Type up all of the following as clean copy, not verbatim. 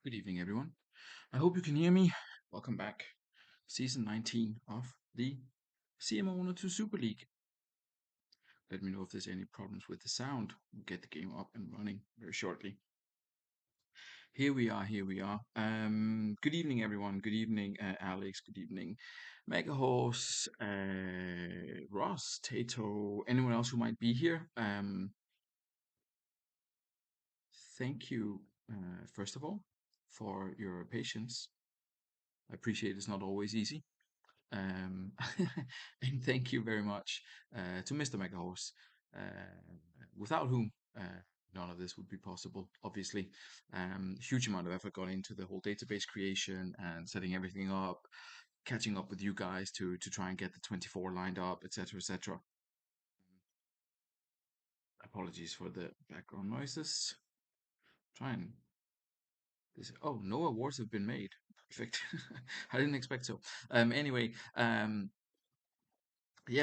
Good evening, everyone. I hope you can hear me. Welcome back. Season 19 of the CMO 102 Super League. Let me know if there's any problems with the sound. We'll get the game up and running very shortly. Here we are. Here we are. Good evening, everyone. Good evening, Alex. Good evening, Mega Horse, Ross, Tato, anyone else who might be here. Thank you, first of all, for your patience. I appreciate it's not always easy. Um, and thank you very much to Mr. Megahorse, without whom none of this would be possible, obviously. Huge amount of effort gone into the whole database creation and setting everything up, catching up with you guys to try and get the 24 lined up, etc., etc. Apologies for the background noises. Try and this. Oh, no awards have been made. Perfect. I didn't expect so. Anyway, yeah,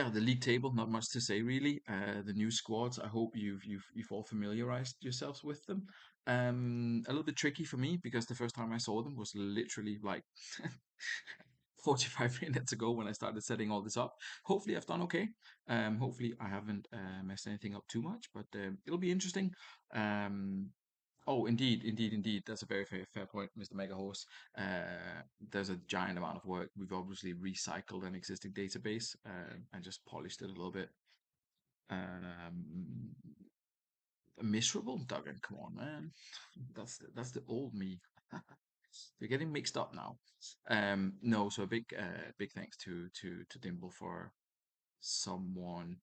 the league table, not much to say really. The new squads, I hope you've all familiarized yourselves with them. A little bit tricky for me because the first time I saw them was literally like 45 minutes ago when I started setting all this up. Hopefully I've done okay. Hopefully I haven't messed anything up too much, but it'll be interesting. Um, Oh, indeed, indeed, indeed. That's a very fair point, Mr. Megahorse. There's a giant amount of work. We've obviously recycled an existing database and just polished it a little bit. Um, Miserable, Duggan. Come on, man. That's the old me. You're getting mixed up now. No, so a big thanks to Dimble for someone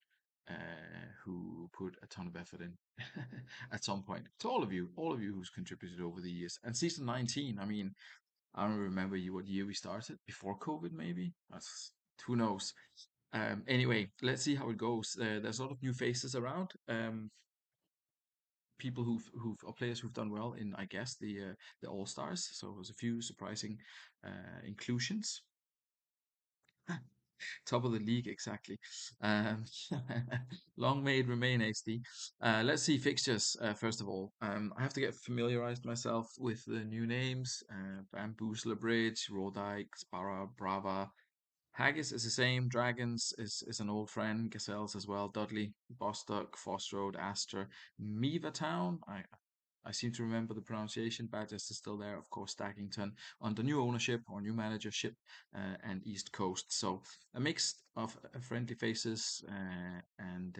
who put a ton of effort in at some point. To all of you who's contributed over the years. And season 19, I mean, I don't remember what year we started. Before COVID, maybe? That's, who knows? Anyway, let's see how it goes. There's a lot of new faces around. People or players who've done well in, I guess, the All Stars. So there's a few surprising inclusions. Top of the league, exactly. Um, long may it remain, HD. Let's see fixtures first of all. I have to get familiarized myself with the new names. Bamboozler Bridge, Rodike, Spara, Brava. Haggis is the same. Dragons is an old friend. Gazelles as well. Dudley, Bostock, Foss Road, Astor, Miva Town. I seem to remember the pronunciation. Badgers is still there, of course. Stackington under new ownership or new managership, and East Coast. So a mix of friendly faces and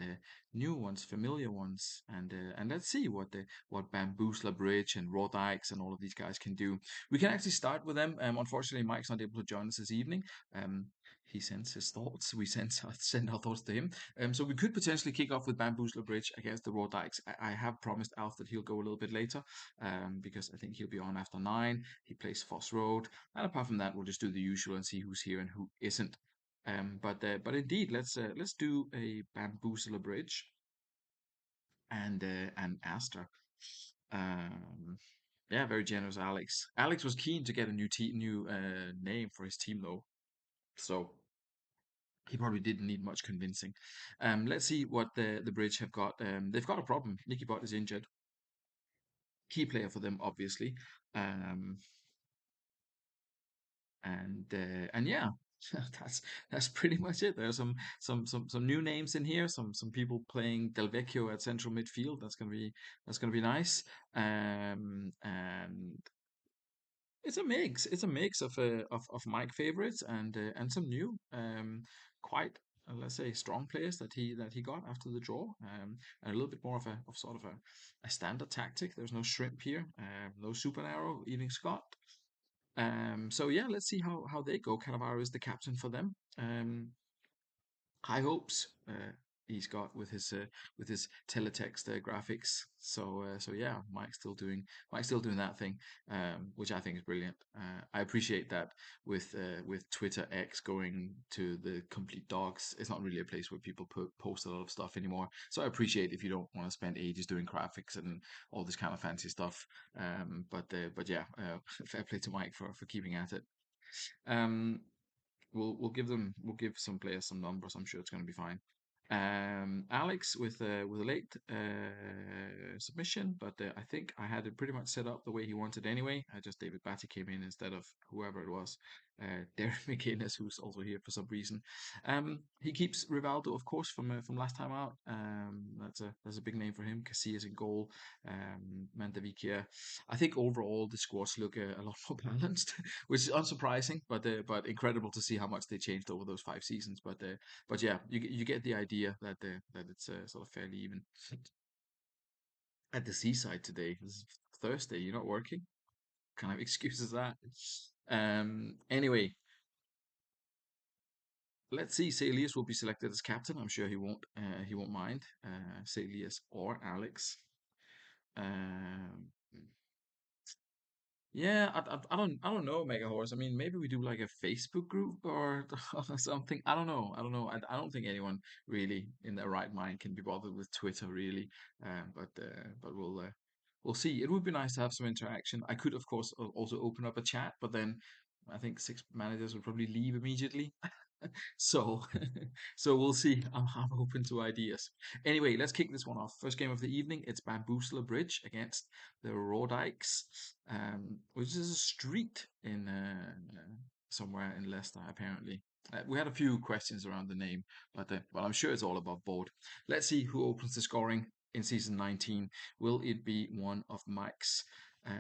new ones, familiar ones, and let's see what Bamboozler Bridge and Raw Dykes and all of these guys can do. We can actually start with them. Unfortunately, Mike's not able to join us this evening. He sends his thoughts. We send our thoughts to him. So we could potentially kick off with Bamboozler Bridge against the Raw Dykes. I have promised Alf that he'll go a little bit later, because I think he'll be on after 9. He plays Foss Road, and apart from that, we'll just do the usual and see who's here and who isn't. But indeed, let's do a Bamboozler Bridge and Aster. Um, yeah, very generous, Alex. Alex was keen to get a new name for his team though, so he probably didn't need much convincing. Let's see what the Bridge have got. They've got a problem. Nicky Bott is injured. Key player for them, obviously. Um, and yeah, that's pretty much it. There's some new names in here. Some people playing Del Vecchio at central midfield. That's gonna be nice. And it's a mix. It's a mix of Mike favorites and some new quite let's say strong players that he got after the draw. And a little bit more of sort of a standard tactic. There's no shrimp here. No super narrow eating Scott. So yeah, let's see how they go. Cannavaro is the captain for them. High hopes he's got with his teletext graphics. So yeah, Mike's still doing that thing, which I think is brilliant. I appreciate that with Twitter X going to the complete dogs. It's not really a place where people post a lot of stuff anymore. So I appreciate if you don't want to spend ages doing graphics and all this kind of fancy stuff. But yeah, fair play to Mike for keeping at it. Um, we'll give some players some numbers. I'm sure it's going to be fine. Alex with a late submission, but I think I had it pretty much set up the way he wanted anyway. Just David Batty came in instead of whoever it was, Derek McInnes, who's also here for some reason. He keeps Rivaldo, of course, from last time out. That's a big name for him. Casillas in goal, Mandavikia. I think overall the squads look a lot more balanced, which is unsurprising, but incredible to see how much they changed over those 5 seasons. But yeah, you get the idea that that it's sort of fairly even. At the seaside today, it's Thursday. You're not working. Kind of excuse is that? Anyway, let's see. Say Elias will be selected as captain. I'm sure he won't mind. Say Elias or Alex. Um, Yeah, I don't know, Mega Horse. I mean, maybe we do like a Facebook group or, or something. I don't know. I don't know. I don't think anyone really in their right mind can be bothered with Twitter, really. But we'll see. It would be nice to have some interaction. I could, of course, also open up a chat, but then I think six managers would probably leave immediately. So, so we'll see. I'm open to ideas. Anyway, let's kick this one off. First game of the evening. It's Bamboosler Bridge against the Rawdykes, which is a street in somewhere in Leicester, apparently. We had a few questions around the name, but I'm sure it's all above board. Let's see who opens the scoring in season 19. Will it be one of Mike's uh,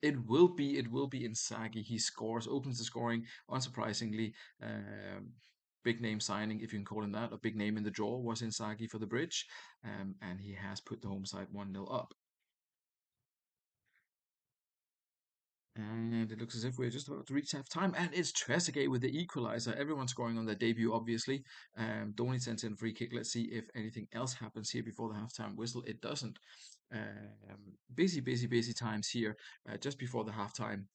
it will be Inzaghi. He scores, opens the scoring, unsurprisingly. Big name signing, if you can call him that, a big name in the draw was Inzaghi for the bridge, and he has put the home side 1-0 up. And it looks as if we're just about to reach half time. And it's Trezeguet with the equaliser. Everyone scoring on their debut, obviously. Donny sends in a free kick. Let's see if anything else happens here before the halftime whistle. It doesn't. Busy times here just before the halftime.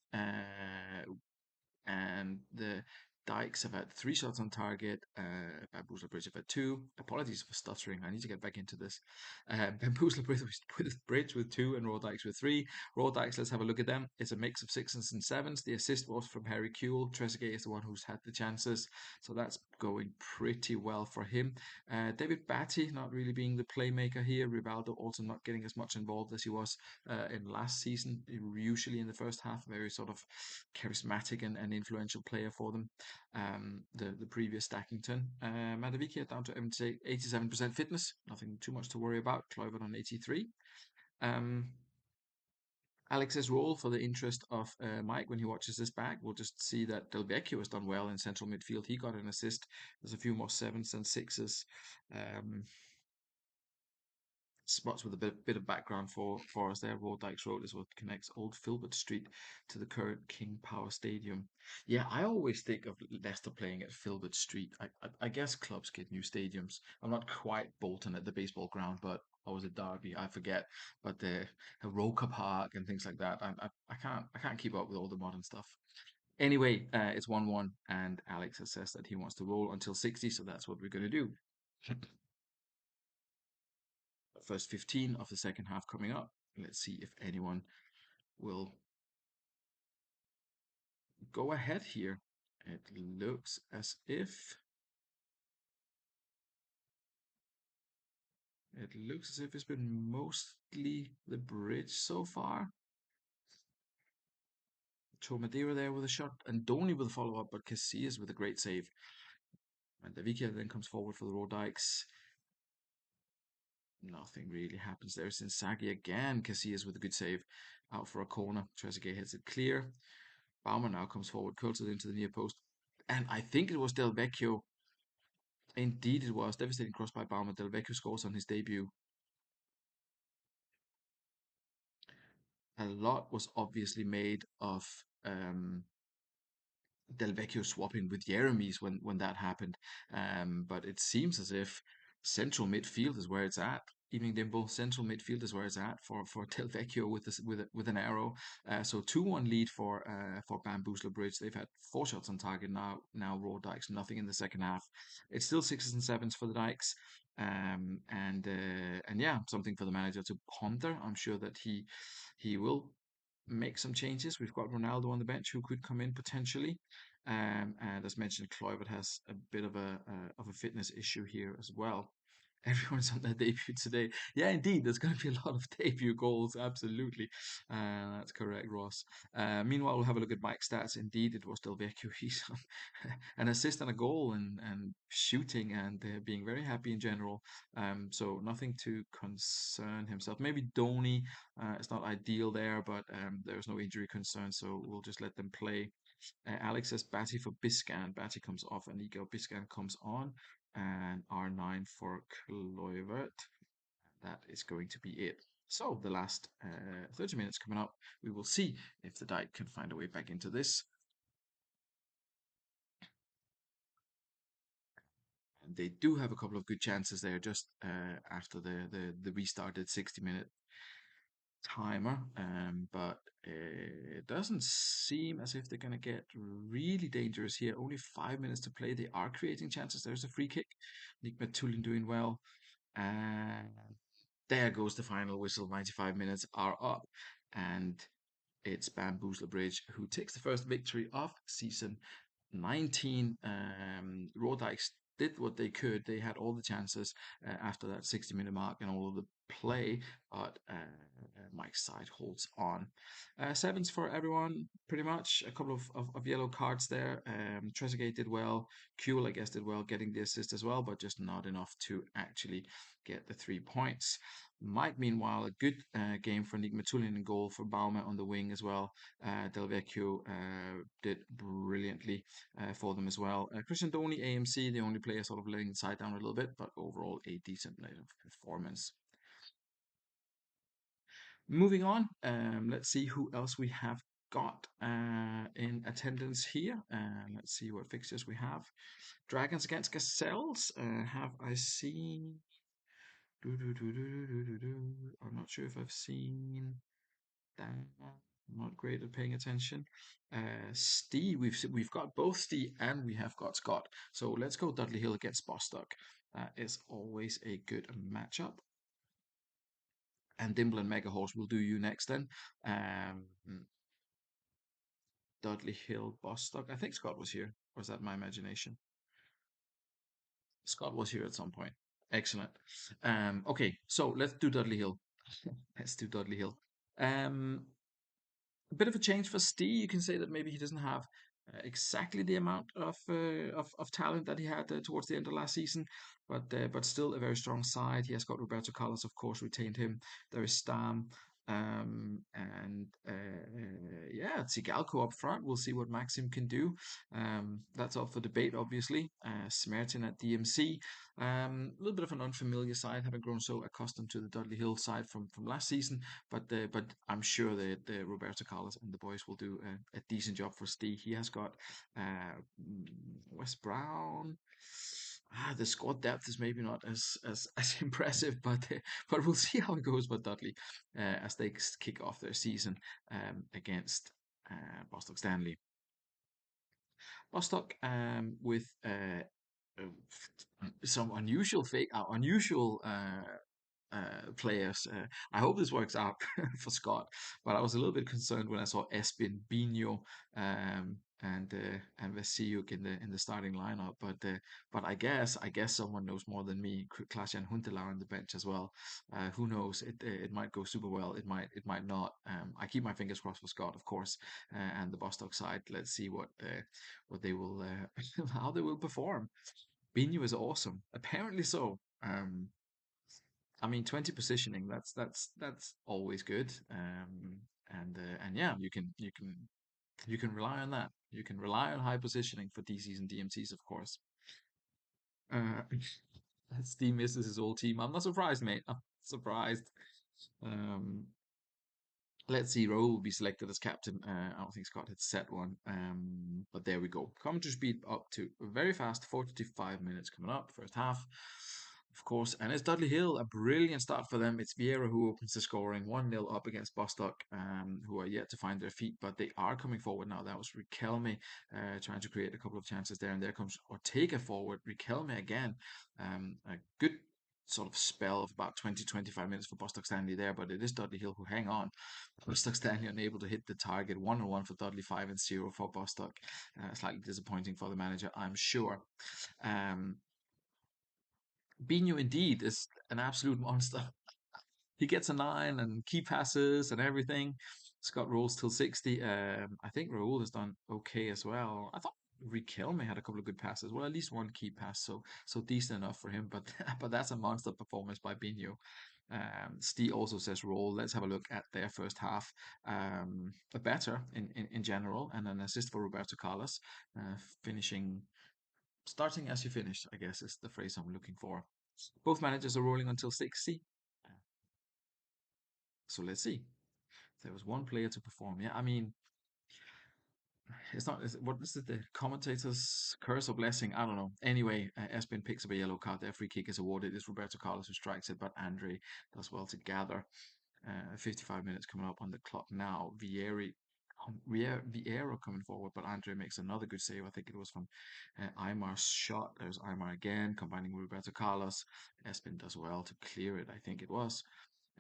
And the Dykes have had 3 shots on target. Bamboozler Bridge have had 2. Apologies for stuttering. I need to get back into this. Bamboozler Bridge with 2 and Raw Dykes with 3. Raw Dykes, let's have a look at them. It's a mix of 6s and 7s. The assist was from Harry Kewell. Trezeguet is the one who's had the chances. So that's going pretty well for him. David Batty not really being the playmaker here. Rivaldo also not getting as much involved as he was in last season. Usually in the first half, very sort of charismatic and influential player for them. The previous Stackington. Madavikia down to 87% fitness. Nothing too much to worry about. Kluivert on 83. Um, Alex's role for the interest of Mike when he watches this back, we'll just see that Del Vecchio has done well in central midfield. He got an assist. There's a few more 7s and 6s. Um, Spots with a bit of background for us there. Road Dykes Road is what connects Old Filbert Street to the current King Power Stadium. Yeah, I always think of Leicester playing at Filbert Street. I guess clubs get new stadiums. I'm not quite Bolton at the baseball ground, but I was at Derby. I forget, but the Roker Park and things like that. I can't keep up with all the modern stuff. Anyway, it's 1-1, and Alex has says that he wants to roll until 60, so that's what we're going to do. First 15 of the second half coming up. Let's see if anyone will go ahead here. It looks as if it's been mostly the bridge so far. Madeira there with a shot, and Donny with a follow up, but Casillas with a great save. And Davikia then comes forward for the Raw Dykes. Nothing really happens there since Sagi again. Casillas with a good save out for a corner. Trezeguet hits it clear. Bauman now comes forward, curls it into the near post. And I think it was Del Vecchio. Indeed, it was. Devastating cross by Bauman. Del Vecchio scores on his debut. A lot was obviously made of Del Vecchio swapping with Jeremy's when that happened. But it seems as if central midfield is where it's at. Evening Dimble, central midfield is where it's at for Del Vecchio with this with an arrow. So 2-1 lead for Bamboozler Bridge. They've had 4 shots on target now. Raw Dykes nothing in the second half. It's still 6s and 7s for the Dykes. And yeah, something for the manager to ponder. I'm sure that he will make some changes. We've got Ronaldo on the bench who could come in potentially. And as mentioned, Kluivert has a bit of a fitness issue here as well. Everyone's on their debut today. Yeah, indeed, there's going to be a lot of debut goals. Absolutely, that's correct, Ross. Meanwhile, we'll have a look at Mike's stats. Indeed, it was Del Vecchio. He's on an assist and a goal, and shooting, and being very happy in general. So nothing to concern himself. Maybe Donny, it's not ideal there, but there's no injury concern, so we'll just let them play. Alex says Batty for Biscan. Batty comes off and Igor Biscan comes on. And R9 for Kluivert. That is going to be it. So the last 30 minutes coming up, we will see if the Dyke can find a way back into this. And they do have a couple of good chances there just after the restarted 60-minute timer, but it doesn't seem as if they're going to get really dangerous here. Only 5 minutes to play. They are creating chances. There's a free kick. Nick Matulin doing well. And there goes the final whistle. 95 minutes are up. And it's Bamboozler Bridge who takes the first victory of season 19. Rodikes did what they could. They had all the chances after that 60-minute mark and all of the play, but Mike's side holds on. Sevens for everyone, pretty much. A couple of yellow cards there. Trezeguet did well. Kuhl, I guess, did well getting the assist as well, but just not enough to actually get the 3 points. Mike, meanwhile, a good game for Nick Matulin in goal, for Baume on the wing as well. Del Vecchio did brilliantly for them as well. Christian Donny, AMC, the only player sort of letting the side down a little bit, but overall a decent night of performance. Moving on, let's see who else we have got in attendance here. Let's see what fixtures we have. Dragons against Gazelles. Have I seen? I'm not sure if I've seen that. I'm not great at paying attention. Steve, we've got both Steve and we have got Scott. So let's go Dudley Hill against Bostock. That is always a good matchup. And Dimble and Mega Horse will do you next then. Um, Dudley Hill, Bostock. I think Scott was here. Or was that my imagination? Scott was here at some point. Excellent. Okay, so let's do Dudley Hill. Let's do Dudley Hill. Um, a bit of a change for Steve. You can say that maybe he doesn't have exactly the amount of talent that he had towards the end of last season, but still a very strong side. He has got Roberto Carlos, of course, retained him. There is Stam. And yeah, Tsigalco up front. We'll see what Maxim can do. That's up for debate, obviously. Smertin at DMC. A little bit of an unfamiliar side, having grown so accustomed to the Dudley Hill side from last season. But I'm sure that Roberto Carlos and the boys will do a decent job for Steve. He has got Wes Brown. The squad depth is maybe not as impressive, but we'll see how it goes with Dudley as they kick off their season against Bostock Stanley. Bostock with some unusual players. I hope this works out for Scott, but I was a little bit concerned when I saw Espin, Bino, and Vesiuk in the starting lineup. But I guess someone knows more than me. Klaas-Jan Huntelaar on the bench as well. Who knows? It might go super well. It might not. I keep my fingers crossed for Scott, of course, and the Bostock side. Let's see what they will how they will perform. Bino is awesome. Apparently so. I mean, 20 positioning. That's always good. And yeah, you can rely on that. You can rely on high positioning for DCs and DMCs, of course. Uh, Steve misses his old team. I'm not surprised, mate. I'm surprised. Um, Let's see, Raul will be selected as captain. I don't think Scott had set one. But there we go. Commentary speed up to very fast, 45 minutes coming up, first half. Of course, and it's Dudley Hill, a brilliant start for them. It's Vieira who opens the scoring, 1-0 up against Bostock, who are yet to find their feet, but they are coming forward now. That was Riquelme trying to create a couple of chances there, and there comes Ortega forward. Riquelme again. A good sort of spell of about 20, 25 minutes for Bostock Stanley there, but it is Dudley Hill who hang on. Bostock Stanley unable to hit the target. 1-1 for Dudley, 5-0 for Bostock. Slightly disappointing for the manager, I'm sure. Um, Bino indeed is an absolute monster. He gets a nine and key passes and everything. Scott rolls till 60. I think Raul has done okay as well. I thought Riquelme had a couple of good passes. Well, at least one key pass, so decent enough for him. But but that's a monster performance by Bino. Steve also says roll. Let's have a look at their first half. Better in general, and an assist for Roberto Carlos, finishing starting as you finished, I guess is the phrase I'm looking for. Both managers are rolling until 60. So let's see. There was one player to perform. Yeah, I mean, it's not. What is it? The commentator's curse or blessing? I don't know. Anyway, Espen picks up a yellow card. Their free kick is awarded. It's Roberto Carlos who strikes it, but Andre does well to gather. 55 minutes coming up on the clock now. Vieira coming forward, but Andre makes another good save. I think it was from Aymar's shot. There's Aymar again, combining with Roberto Carlos. Espen does well to clear it, I think it was.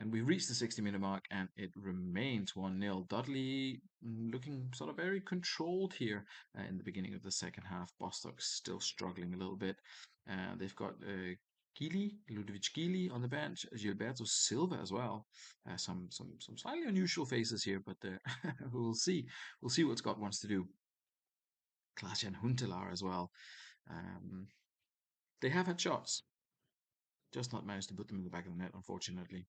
And we reached the 60-minute mark and it remains 1-0. Dudley looking sort of very controlled here in the beginning of the second half. Bostock still struggling a little bit. They've got Ludovic Gili on the bench, Gilberto Silva as well. Some slightly unusual faces here, but we'll see. We'll see what Scott wants to do. Klaas-Jan Huntelaar as well. Um, they have had shots, just not managed to put them in the back of the net, unfortunately.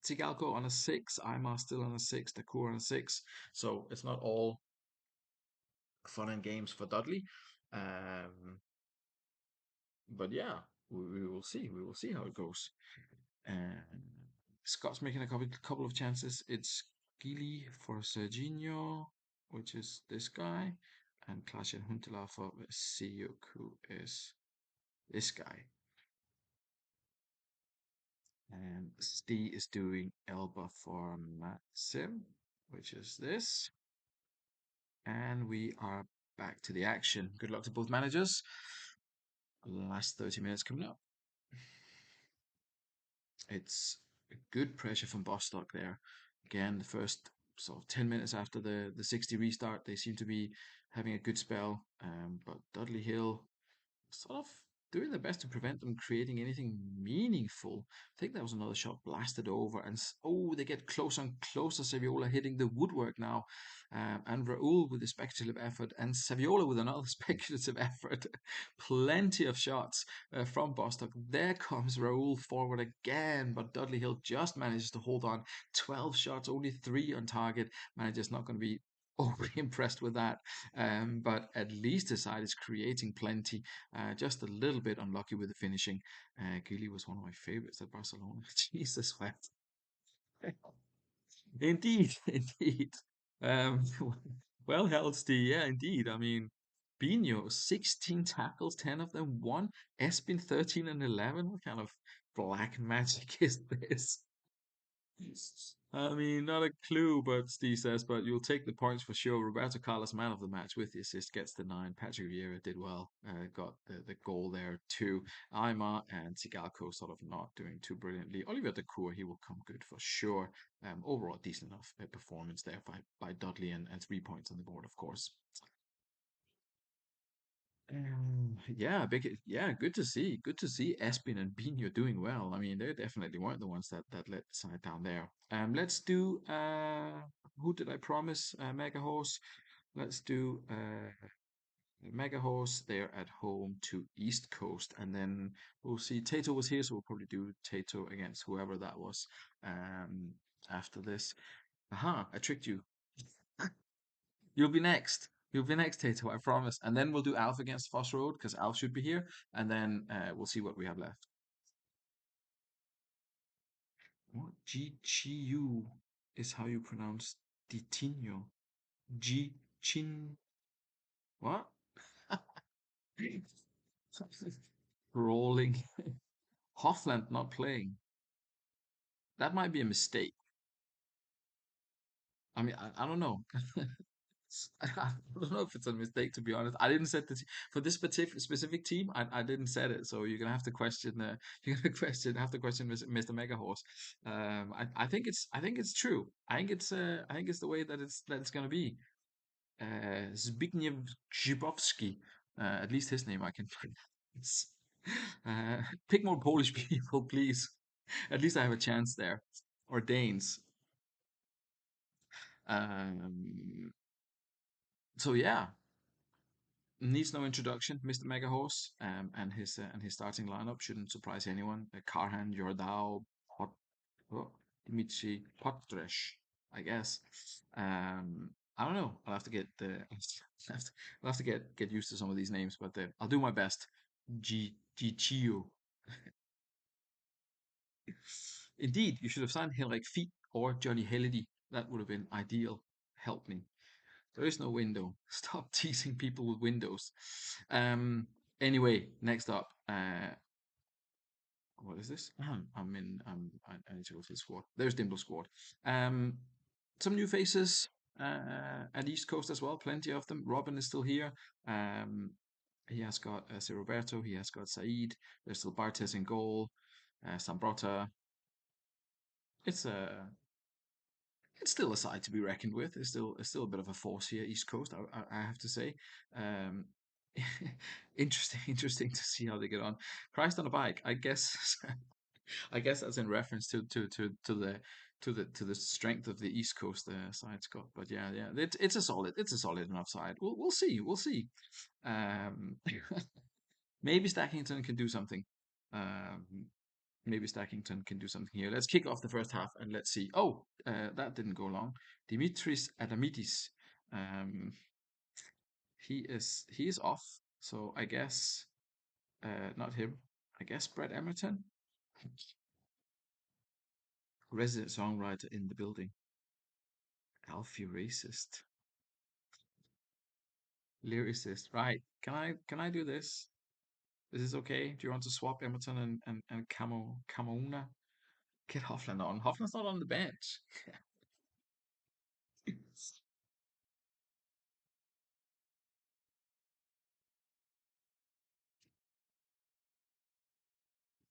Tsigalco on a 6, Aymar still on a 6, Dakur on a 6. So it's not all fun and games for Dudley. Um, but yeah, we will see. We will see how it goes. And Scott's making a couple of chances. It's Gili for Serginho, which is this guy, and Klaas Huntelaar for Siyuk, who is this guy. And Steve is doing Elba for Matsim, which is this. And we are back to the action. Good luck to both managers. Last 30 minutes coming up. It's good pressure from Bostock there. Again, the first sort of 10 minutes after the 60 restart, they seem to be having a good spell. But Dudley Hill sort of doing their best to prevent them creating anything meaningful. I think that was another shot blasted over, and oh, they get closer and closer. Saviola hitting the woodwork now, and Raul with a speculative effort, and Saviola with another speculative effort. Plenty of shots from Bostock. There comes Raul forward again, but Dudley Hill just manages to hold on. 12 shots, only 3 on target. Manager's not going to be overly impressed with that. But at least the side is creating plenty. Just a little bit unlucky with the finishing. Gili was one of my favorites at Barcelona. Jesus wept. Indeed, indeed. Um, well held, Steve. Yeah, indeed. I mean, Bino, 16 tackles, 10 of them won. Espin, 13 and 11. What kind of black magic is this? I mean, not a clue, but Steve says, but you'll take the points for sure. Roberto Carlos, man of the match with the assist, gets the 9. Patrick Vieira did well, got the goal there too. Aymar and Tsigalco sort of not doing too brilliantly. Olivier Dacour, he will come good for sure. Overall, decent enough performance there by Dudley and 3 points on the board, of course. Yeah, yeah, good to see. Good to see Espin and Bino doing well. I mean, they definitely weren't the ones that let the side down there. Let's do who did I promise? Mega Horse. Let's do Mega Horse. They're at home to East Coast, and then we'll see. Tato was here, so we'll probably do Tato against whoever that was. After this, aha, I tricked you. You'll be next. You'll be next, Tato, I promise. And then we'll do Alf against Foss Road because Alf should be here. And then we'll see what we have left. What? G-Chi-U is how you pronounce Ditinho. G-Chin. What? Rolling. Hoffland not playing. That might be a mistake. I mean, I don't know. I don't know if it's a mistake, to be honest. I didn't set the for this specific team. I didn't set it, so you're gonna have to question. You're gonna have to question Mr. Mega Horse. I think it's true. I think it's the way that it's gonna be. Zbigniew Grzybowski. At least his name I can pronounce. Pick more Polish people, please. At least I have a chance there. Or Danes. Um, so yeah, needs no introduction, Mr. Mega Horse, and his starting lineup shouldn't surprise anyone. Karhan, Jordao, oh, Dimitri Potres, I guess. I don't know. I'll have to get the I'll have to get used to some of these names, but I'll do my best. Gichio. Indeed, you should have signed him like Feet or Johnny Halliday. That would have been ideal. Help me. There is no window. Stop teasing people with windows. Um. Anyway, next up. What is this? I'm in. I need to go to the squad. There's Dimble squad. Um. Some new faces. At East Coast as well. Plenty of them. Robin is still here. Um. He has got Sir Roberto. He has got Said. There's still Bartes in goal. Sambrota. It's a it's still a side to be reckoned with. It's still a bit of a force here, East Coast. I have to say. Um, interesting to see how they get on. Christ on a bike, I guess. I guess that's in reference to the strength of the East Coast side, Scott. But yeah, it's a solid enough side. We'll see. Um, maybe Stackington can do something. Um, maybe Stackington can do something here. Let's kick off the first half and let's see. Oh, that didn't go long. Dimitris Adamitis. Um, he is off. So I guess not him. I guess Brett Emerton, resident songwriter in the building. Alfie racist, lyricist. Right? Can I do this? Is this okay? Do you want to swap Emerton and Camona? Get Hoffland on. Hoffland's not on the bench.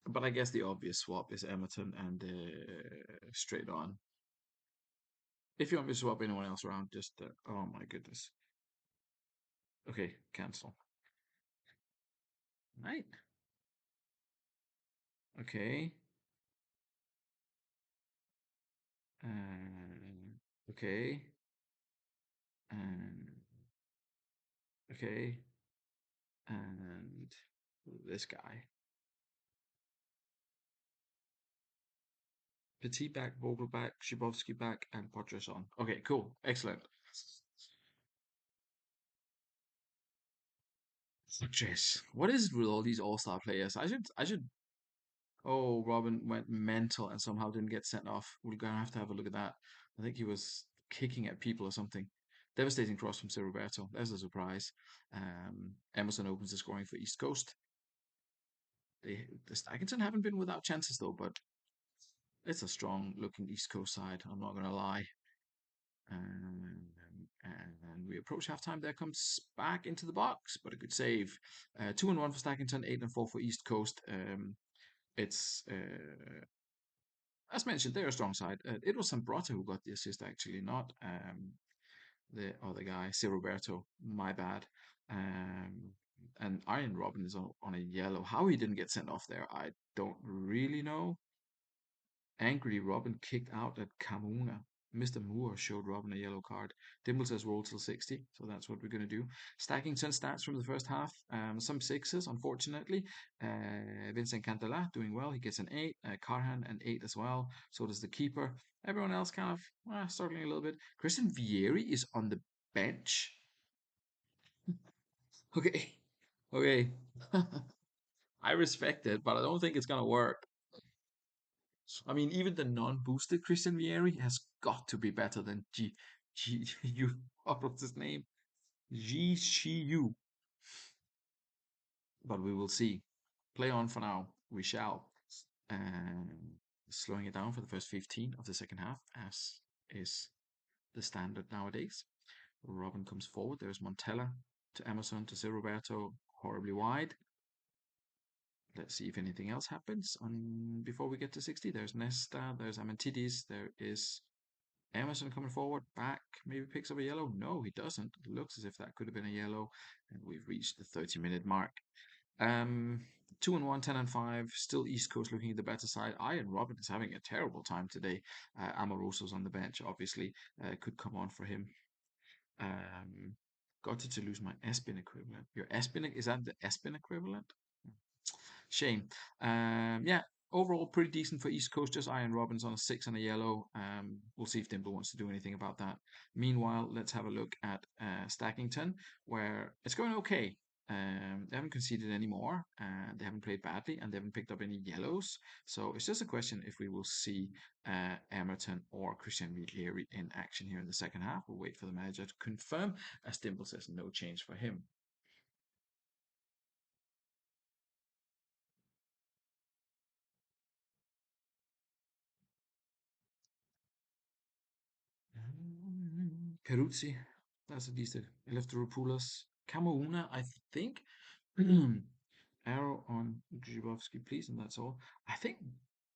But I guess the obvious swap is Emerton and straight on. If you want me to swap anyone else around, just oh my goodness. Okay, cancel. Right. Okay. Okay. And okay. And this guy. Petit back, Vogel back, Shibovsky back, and Potres on. Okay, cool. Excellent. Potres. What is it with all these all-star players? I should Oh, Robin went mental and somehow didn't get sent off. We're gonna have to have a look at that. I think he was kicking at people or something. Devastating cross from Sir Roberto. There's a surprise. Emerson opens the scoring for East Coast. The Stagington haven't been without chances though, but it's a strong looking East Coast side. I'm not gonna lie. Um, and we approach halftime. There comes back into the box, but a good save. 2-1 for Stackington, 8-4 for East Coast. It's as mentioned, they're a strong side. It was Sambrota who got the assist, actually, not the other guy, Sir Roberto. My bad. Um, and Iron Robin is on a yellow. How he didn't get sent off there, I don't really know. Angry Robin kicked out at Kamuna. Mr. Moore showed Robin a yellow card. Dimble says roll till 60, so that's what we're going to do. Stacking some stats from the first half. Some sixes, unfortunately. Vincent Cantala doing well. He gets an 8. Carhan an 8 as well. So does the keeper. Everyone else kind of struggling a little bit. Christian Vieri is on the bench. Okay. Okay. I respect it, but I don't think it's going to work. I mean, even the non-boosted Christian Vieri has got to be better than you. What was his name? Ji Shi But we will see. Play on for now. We shall. Um, Slowing it down for the first 15 of the second half, as is the standard nowadays. Robin comes forward. There's Montella to Emerson to Zé Roberto, horribly wide. Let's see if anything else happens on before we get to 60. There's Nesta, there's Amantidis, there is Emerson coming forward, back, maybe picks up a yellow. No, he doesn't. It looks as if that could have been a yellow, and we've reached the 30-minute mark. Um, 2-1, 10-5, still East Coast looking at the better side. Ian Robin is having a terrible time today. Amoroso's on the bench, obviously, could come on for him. Um, got to lose my Espin equivalent. Your Espin, is that the Espin equivalent? Shame. Yeah, overall pretty decent for East Coast. Just Iron Robbins on a 6 and a yellow. We'll see if Dimple wants to do anything about that. Meanwhile, let's have a look at Stackington, where it's going okay. They haven't conceded anymore, they haven't played badly, and they haven't picked up any yellows. So it's just a question if we will see Emerton or Christian Vieri in action here in the second half. We'll wait for the manager to confirm, as Dimple says no change for him. Peruzzi, that's a decent. Eleftheropoulos. Kamauna, I think. Arrow on Grzyboski, please, and that's all. I think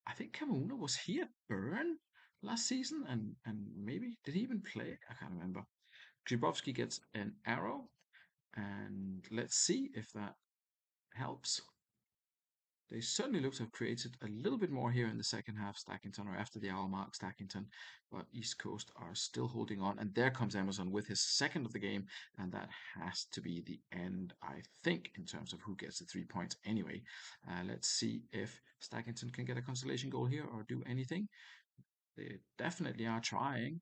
I think Kamauna was he at Bern last season, and maybe did he even play? I can't remember. Grzyboski gets an arrow, and let's see if that helps. They certainly look to have created a little bit more here in the second half, Stackington, or after the hour mark, Stackington, but East Coast are still holding on. And there comes Emerson with his second of the game, and that has to be the end, I think, in terms of who gets the 3 points anyway. Let's see if Stackington can get a consolation goal here or do anything. They definitely are trying.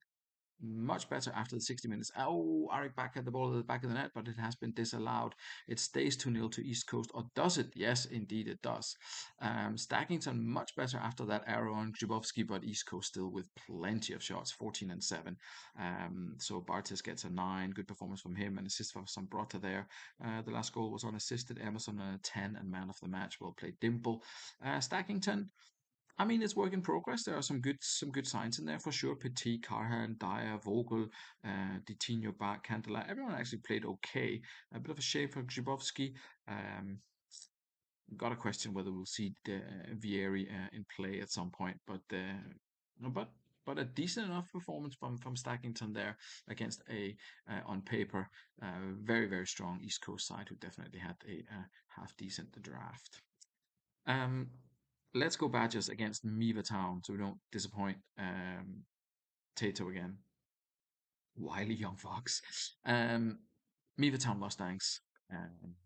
Much better after the 60 minutes. Oh, Arik back at the ball at the back of the net, but it has been disallowed. It stays 2-0 to East Coast. Or does it? Yes, indeed it does. Stackington much better after that arrow on Grzyboski, but East Coast still with plenty of shots, 14-7. So Bartes gets a 9. Good performance from him. An assist from Sambrota there. The last goal was unassisted. Emerson on a 10 and man of the match. Well played, Dimple. Stackington, I mean, it's work in progress. There are some good signs in there for sure. Petit, Carhan, Dyer, Vogel, Ditinho, Bach, Cantala. Everyone actually played okay. A bit of a shame for Grzyboski. Um, got a question whether we'll see Vieri in play at some point, no, but a decent enough performance from Stackington there against a on paper very strong East Coast side who definitely had a half decent draft. Um, let's go Badgers against Miva Town so we don't disappoint Tato again. Wily Young Fox. Miva Town Mustangs.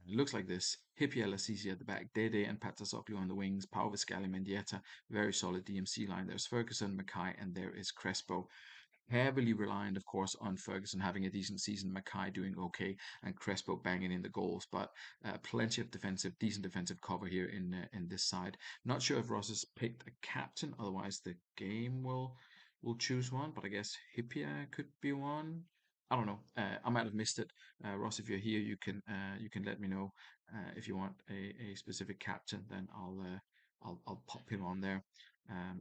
Looks like this. Hippie Lasisi at the back, Dede and Patasoglu on the wings, Pau Viscali Mendieta, very solid DMC line. There's Ferguson, Mackay, and there is Crespo. Heavily reliant, of course, on Ferguson having a decent season, Mackay doing okay, and Crespo banging in the goals. But plenty of decent defensive cover here in this side. Not sure if Ross has picked a captain, otherwise the game will choose one. But I guess Hippia could be one. I don't know. I might have missed it. Ross, if you're here, you can let me know. If you want a specific captain, then I'll pop him on there.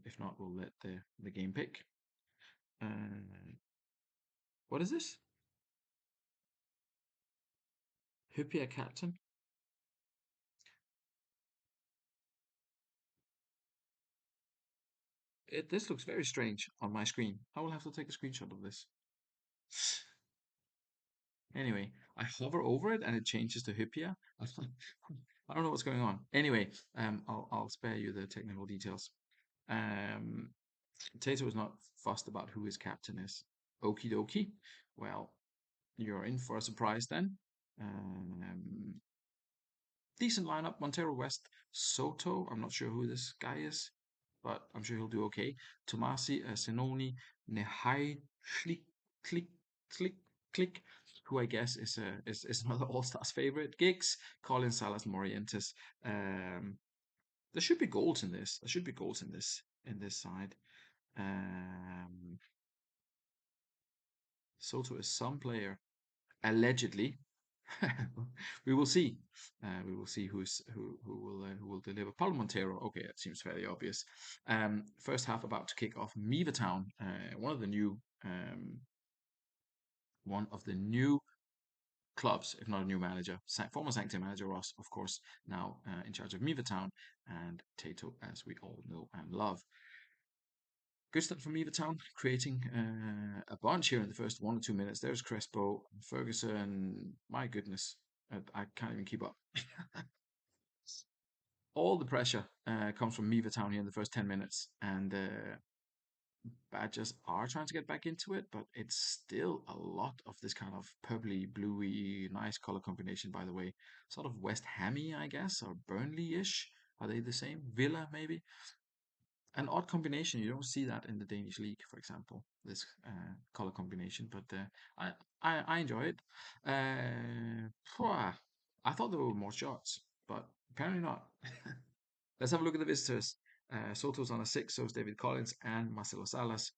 If not, we'll let the game pick. Uh, what is this? Hypia Captain? This looks very strange on my screen. I will have to take a screenshot of this. Anyway, I hover over it and it changes to Hypia. I don't know what's going on. Anyway, I'll spare you the technical details. Um, Tato is not fussed about who his captain is. Okie dokie. Well, you're in for a surprise then. Um, decent lineup. Montero West, Soto. I'm not sure who this guy is, but I'm sure he'll do okay. Tomasi, Senoni, Nehai, Schlick, Click, Click, Click, who I guess is another All Stars favorite. Giggs, Colin Salas, Morientes. There should be goals in this. There should be goals in this side. Um, Soto is some player allegedly. We will see. We will see who will deliver. Paulo Montero. Okay, that seems fairly obvious. First half about to kick off. Miva Town, one of the new one of the new clubs, if not a new manager. Former Sanctum manager Ross, of course, now in charge of Miva Town, and Tato, as we all know and love. Good start from Miva Town, creating a bunch here in the first 1 or 2 minutes. There's Crespo, Ferguson. My goodness, I can't even keep up. All the pressure comes from Miva Town here in the first 10 minutes, and Badgers are trying to get back into it, but it's still a lot of this kind of purpley, bluey, nice color combination, by the way. Sort of West Hammy, I guess, or Burnley-ish. Are they the same? Villa, maybe? An odd combination. You don't see that in the Danish league, for example, this color combination, but I enjoy it. Phew, I thought there were more shots, but apparently not. Let's have a look at the visitors. Soto's on a 6, so is David Collins and Marcelo Salas.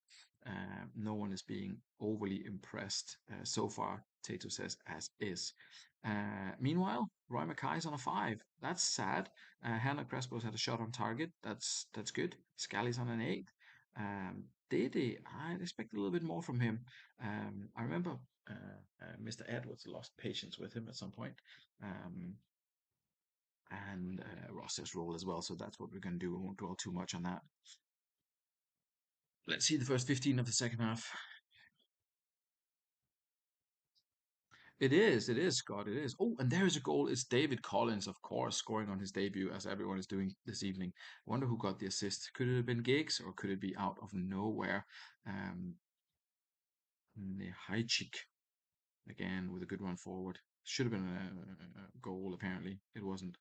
No one is being overly impressed so far, Tato says, as is. Meanwhile, Roy Mackay's on a 5. That's sad. Hannah Crespo's had a shot on target. That's good. Scally's on an 8. Dede, I'd expect a little bit more from him. I remember Mr. Edwards lost patience with him at some point. And Ross's role as well. So that's what we're going to do. We won't dwell too much on that. Let's see the first 15 of the second half. It is, Scott, it is. Oh, and there is a goal. It's David Collins, of course, scoring on his debut, as everyone is doing this evening. I wonder who got the assist. Could it have been Giggs, or could it be out of nowhere? Um, Nehajcik, again, with a good run forward. Should have been a goal, apparently. It wasn't.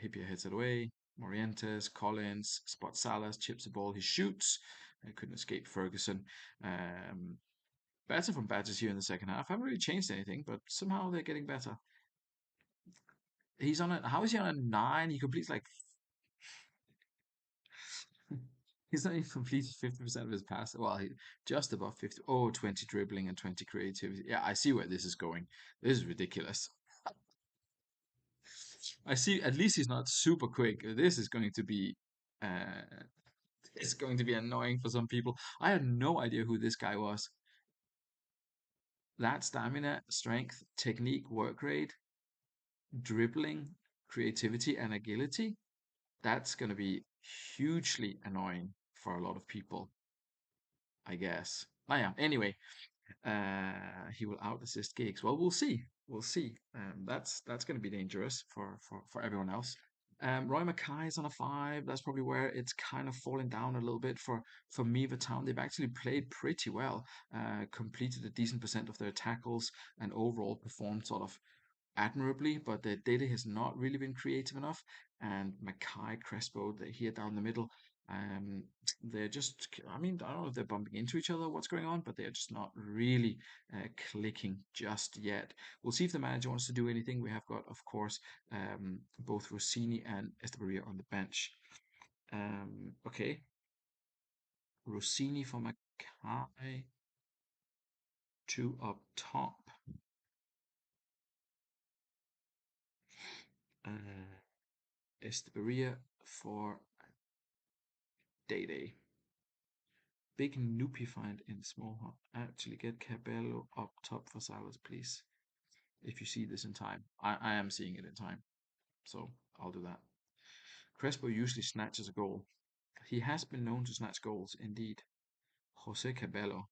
Hipia hits it away. Morientes, Collins, spots Salas, chips the ball. He shoots. Couldn't escape Ferguson. Better from Badgers here in the second half. Haven't really changed anything, but somehow they're getting better. He's on a. How is he on a 9? He completes like. He's not even completed 50% of his pass. Well, just above 50. Oh, 20 dribbling and 20 creativity. Yeah, I see where this is going. This is ridiculous. I see. At least he's not super quick. This is going to be. Uh, it's going to be annoying for some people. I had no idea who this guy was. That stamina, strength, technique, work rate, dribbling, creativity, and agility, that's going to be hugely annoying for a lot of people, I guess. Oh, yeah. Anyway, he will out assist Giggs. Well, we'll see. We'll see. That's going to be dangerous for everyone else. Roy Mackay's on a 5. That's probably where it's kind of fallen down a little bit for Miva Town. They've actually played pretty well, completed a decent percent of their tackles, and overall performed sort of admirably, but the data has not really been creative enough. And Mackay, Crespo, they're here down the middle. Um, they're just, I mean, I don't know if they're bumping into each other, what's going on, but they're just not really clicking just yet. We'll see if the manager wants to do anything. We have got, of course, both Rossini and Estebaria on the bench. Okay, Rossini for Mackay, 2 up top. Uh, Estebaria for Day. Big Noopy find in small hut. Actually get Cabello up top for Salas, please. If you see this in time. I am seeing it in time. So I'll do that. Crespo usually snatches a goal. He has been known to snatch goals, indeed. Jose Cabello.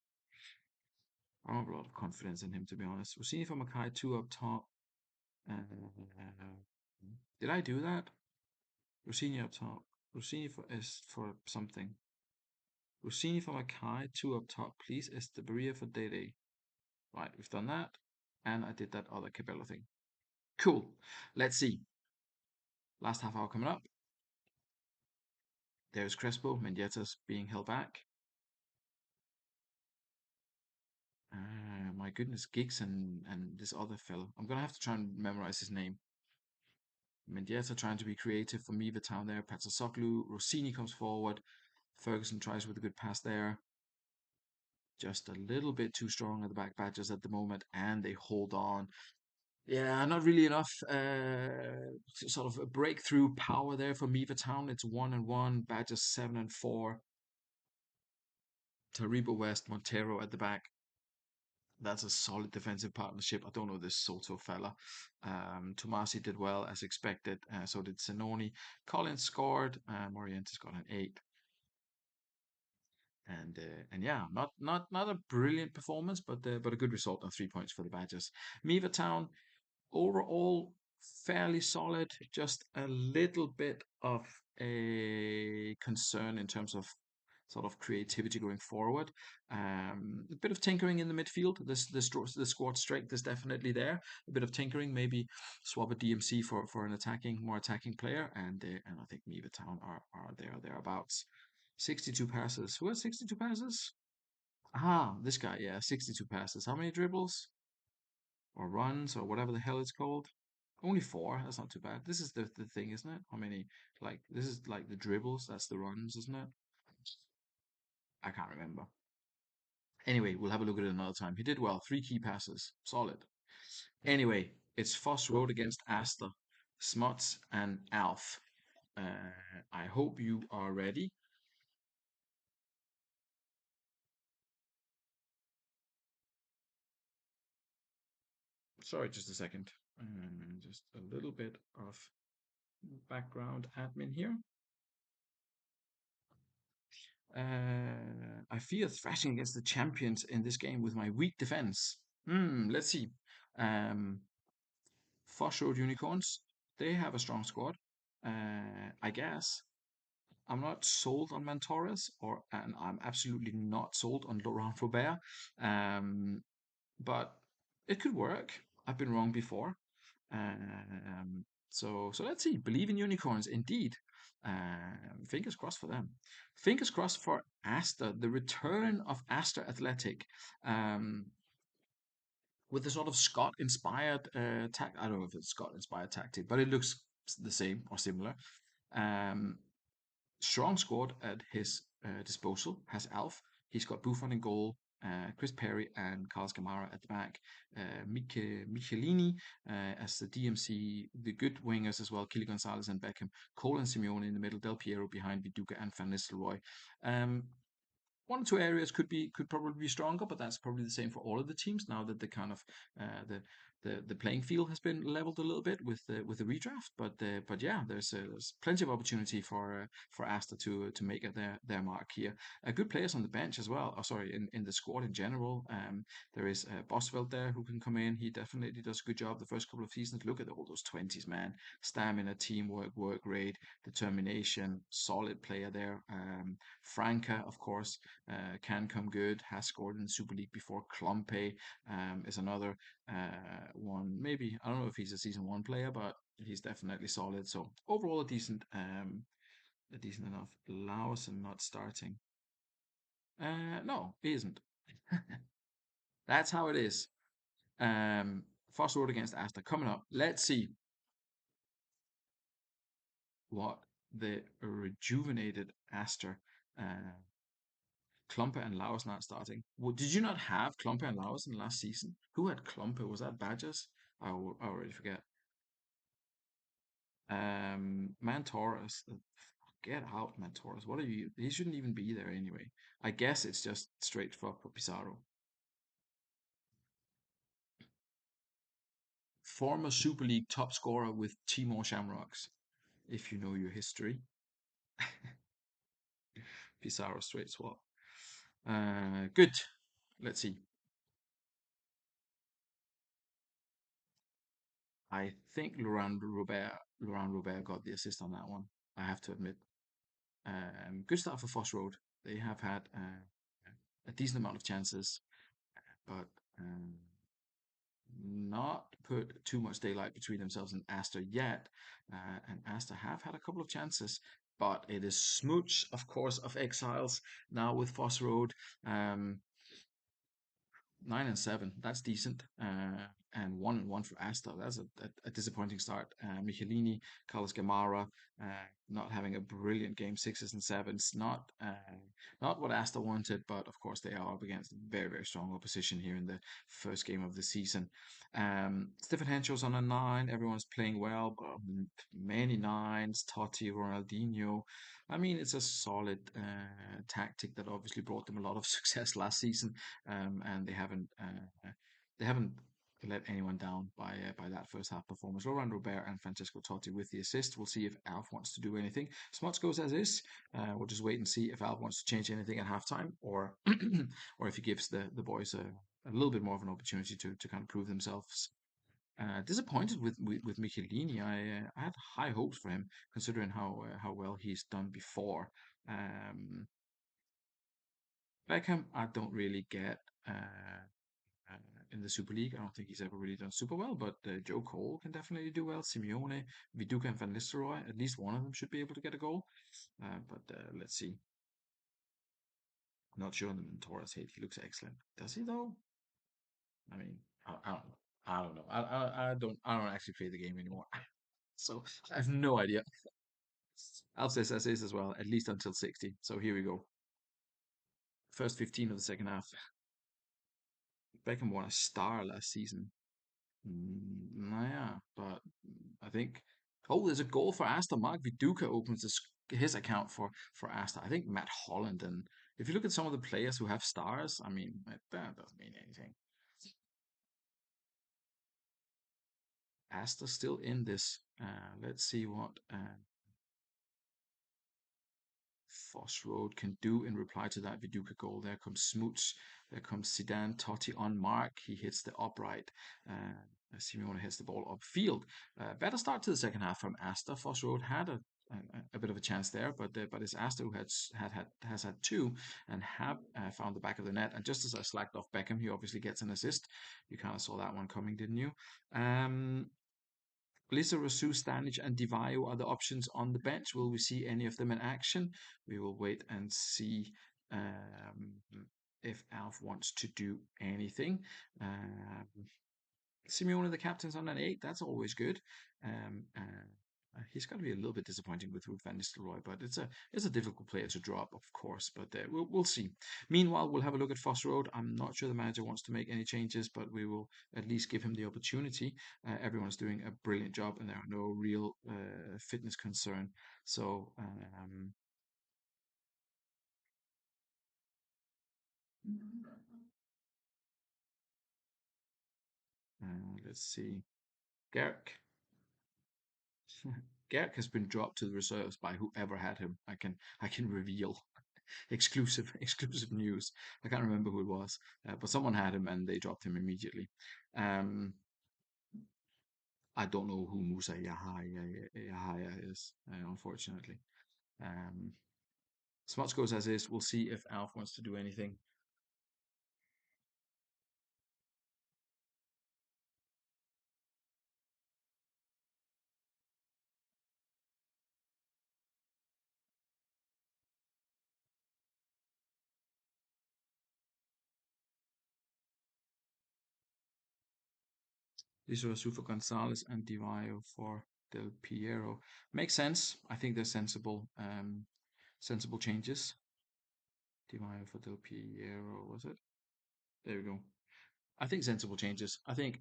I don't have a lot of confidence in him, to be honest. Rossini for Mackay, 2 up top. Uh, did I do that? Rossini up top. Rossini for something. Rossini for Mackay, 2 up top, please. Estebaria for Dede. Right, we've done that. And I did that other Cabello thing. Cool. Let's see. Last half hour coming up. There's Crespo. Mendieta's being held back. My goodness, Giggs and this other fellow. I'm going to have to try and memorize his name. Mendieta trying to be creative for Miva Town there. Patsasoglu. Rossini comes forward. Ferguson tries with a good pass there. Just a little bit too strong at the back Badgers at the moment, and they hold on. Yeah, not really enough sort of a breakthrough power there for Miva Town. It's 1-1, Badgers 7-4. Taribo West, Montero at the back. That's a solid defensive partnership. I don't know this Soto fella. Tomasi did well as expected. So did Senoni. Collins scored. Morientes got an 8. And yeah, not a brilliant performance, but a good result on 3 points for the Badgers. Miva Town overall fairly solid. Just a little bit of a concern in terms of sort of creativity going forward. A bit of tinkering in the midfield. The squad strength is definitely there. A bit of tinkering, maybe swap a DMC for an more attacking player, and I think Miva Town are there thereabouts. 62 passes. Who has 62 passes? Ah, this guy. Yeah, 62 passes. How many dribbles or runs or whatever the hell it's called? Only 4. That's not too bad. This is the thing, isn't it? How many? Like this is like the dribbles. That's the runs, isn't it? I can't remember. Anyway, we'll have a look at it another time. He did well. 3 key passes. Solid. Anyway, it's Foss Road against Asta, Smuts, and Alf. I hope you are ready. Sorry, just a second. Just a little bit of background admin here. I fear thrashing against the champions in this game with my weak defense. Let's see. Um, Foss Road Unicorns, they have a strong squad. I guess. I'm not sold on Mantores, and I'm absolutely not sold on Laurent Faubert. Um, but it could work. I've been wrong before. So let's see. Believe in unicorns, indeed. Fingers crossed for them. Fingers crossed for Asta, the return of Asta Athletic. Um, with a sort of Scott-inspired I don't know if it's Scott-inspired tactic, but it looks the same or similar. Um, Strong squad at his disposal has Alf. He's got Buffon in goal, Chris Perry and Carlos Gamara at the back, Michelini as the DMC, the good wingers as well, Kili Gonzalez and Beckham, Cole and Simeone in the middle, Del Piero behind Viduka and Van Nistelrooy. Um, One or two areas could probably be stronger, but that's probably the same for all of the teams now that the kind of the playing field has been leveled a little bit with the redraft. But yeah, there's plenty of opportunity for Asta to make it their mark here. Good players on the bench as well. Oh, sorry, in the squad in general. There is Bosveld there who can come in. He definitely does a good job the first couple of seasons. Look at all those 20s, man. Stamina, teamwork, work rate, determination, solid player there. Franca, of course, can come good, has scored in the Super League before. Klompe is another one. Maybe, I don't know if he's a season 1 player, but he's definitely solid. So overall, a decent enough. Lawson not starting. No, he isn't. That's how it is. First road against Asta coming up. Let's see what the rejuvenated Asta Klumper and Lauers not starting. Well, did you not have Klumper and Lauers in last season? Who had Klumper? Was that Badgers? I already forget. Mantorus. Get out, Mantorus. What are you? He shouldn't even be there anyway. I guess it's just straight for Pizarro. Former Super League top scorer with Timor Shamrocks. If you know your history, Pizarro straight swap. Good. Let's see. I think Laurent Robert got the assist on that one. I have to admit. Good start for Foss Road. They have had a decent amount of chances, but not put too much daylight between themselves and Astor yet. And Astor have had a couple of chances, but it is Smooch, of course, of Exiles now with Foss Road. 9 and 7. That's decent. and 1-1 for Asta. That's a disappointing start. Michelini, Carlos Gamara, uh, not having a brilliant game, sixes and sevens. Not what Asta wanted, but of course they are up against very, very strong opposition here in the first game of the season. Stephen Henshaw's on a nine. Everyone's playing well, but many nines. Totti, Ronaldinho. I mean, it's a solid tactic that obviously brought them a lot of success last season, and they haven't let anyone down by that first half performance. Laurent Robert and Francesco Totti with the assist. We'll see if Alf wants to do anything. Smuts goes as is. We'll just wait and see if Alf wants to change anything at halftime, or or if he gives the boys a little bit more of an opportunity to kind of prove themselves. Disappointed with Michelini. I had high hopes for him, considering how well he's done before. Um, Beckham, I don't really get uh, in the Super League. I don't think he's ever really done super well, but Joe Cole can definitely do well. Simeone, Viduka, and Van Nistelrooy, at least one of them should be able to get a goal. But let's see. Not sure on the Torres hate. He looks excellent. Does he though? I mean, I don't know. I don't know. I don't actually play the game anymore. So I have no idea. Alf says as is as well, at least until 60. So here we go. First 15 of the second half. Beckham won a star last season. Yeah, but I think. Oh, there's a goal for Asta. Mark Viduka opens his account for Asta. I think Matt Holland. And if you look at some of the players who have stars, I mean, that doesn't mean anything. Asta still in this. Let's see what Foss Road can do in reply to that Viduka goal. There comes Smoots. There comes Zidane. Totti on mark. He hits the upright. Simeone hits the ball upfield. Better start to the second half from Asta. Foss Road had a bit of a chance there, but it's Asta who has had two and have found the back of the net. And just as I slacked off Beckham, he obviously gets an assist. You kind of saw that one coming, didn't you? Lisa Rousseau, Stanic, and Divayo are the options on the bench. Will we see any of them in action? We will wait and see um, if Alf wants to do anything. Um, Simeone, the captain's on an eight. That's always good. He's got to be a little bit disappointing with Ruud van Nistelrooy, but it's a difficult player to drop, of course. But we'll see. Meanwhile, we'll have a look at Foss Road. I'm not sure the manager wants to make any changes, but we will at least give him the opportunity. Everyone's doing a brilliant job, and there are no real fitness concern. So let's see. Gerk. Gerk has been dropped to the reserves by whoever had him. I can reveal. Exclusive news. I can't remember who it was, but someone had him and they dropped him immediately. Um, I don't know who Musa Yahaya is, unfortunately. Um, Smuts goes as is. We'll see if Alf wants to do anything. These are Sufa Gonzalez and Divayo for Del Piero. Makes sense. I think they're sensible changes. Divayo for Del Piero, was it? There we go. I think sensible changes. I think